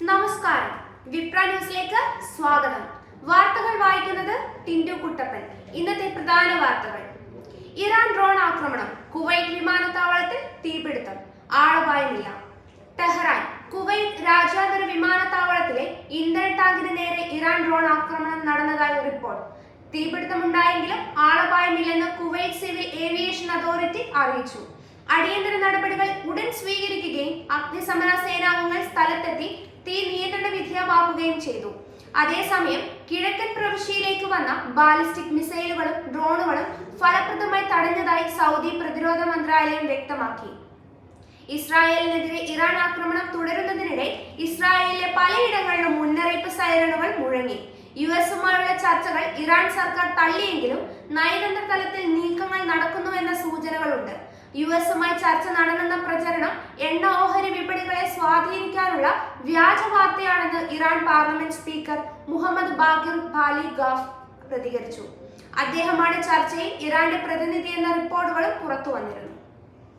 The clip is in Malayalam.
നമസ്കാരം, വിപ്ര ന്യൂസിലേക്ക് സ്വാഗതം. വാർത്തകൾ വായിക്കുന്നത് ടിൻഡു കുട്ടപ്പൻ. ഇന്നത്തെ പ്രധാന വാർത്തകൾ: ഇറാൻ ഡ്രോൺ ആക്രമണം, കുവൈറ്റ് വിമാനത്താവളത്തിൽ തീപിടുത്തം, ആളപായമില്ല. ടെഹ്റാൻ: കുവൈറ്റ് രാജ്യാന്തര വിമാനത്താവളത്തിലെ ഇന്ധന ടാങ്കിന് നേരെ ഇറാൻ ഡ്രോൺ ആക്രമണം നടന്നതായി റിപ്പോർട്ട്. തീപിടുത്തമുണ്ടായെങ്കിലും ആളപായമില്ലെന്ന് കുവൈറ്റ് സിവിൽ ഏവിയേഷൻ അതോറിറ്റി അറിയിച്ചു. അടിയന്തര നടപടികൾ ഉടൻ സ്വീകരിക്കുകയും അഗ്നിശമന സേനാംഗങ്ങൾ സ്ഥലത്തെത്തി തീ നിയന്ത്രണ വിധേയമാക്കുകയും ചെയ്തു. അതേസമയം കിഴക്കൻ പ്രവിശ്യയിലേക്ക് വന്ന ബാലിസ്റ്റിക് മിസൈലുകളും ഡ്രോണുകളും ഫലപ്രദമായി തടഞ്ഞതായി സൗദി പ്രതിരോധ മന്ത്രാലയം വ്യക്തമാക്കി. ഇസ്രായേലിനെതിരെ ഇറാൻ ആക്രമണം തുടരുന്നതിനിടെ ഇസ്രായേലിലെ പലയിടങ്ങളിലും മുന്നറിയിപ്പ് സൈറണുകൾ മുഴങ്ങി. യുഎസുമായുള്ള ചർച്ചകൾ ഇറാൻ സർക്കാർ തള്ളിയെങ്കിലും നയതന്ത്ര തലത്തിൽ നീക്കങ്ങൾ നടക്കുന്നുവെന്ന സൂചനകളുണ്ട്. യുഎസുമായി ചർച്ച നടന്നെന്ന പ്രചരണം എണ്ണ ഓഹരി വിപണികളെ സ്വാധീനിക്കാനുള്ള വ്യാജ വാർത്തയാണെന്ന് Iran parliament speaker Mohammad Baqir ഖാലിഖാഫ് പ്രതികരിച്ചു. അദ്ദേഹമാണ് ചർച്ചയിൽ ഇറാന്റെ പ്രതിനിധി എന്ന റിപ്പോർട്ടുകളും പുറത്തു വന്നിരുന്നു.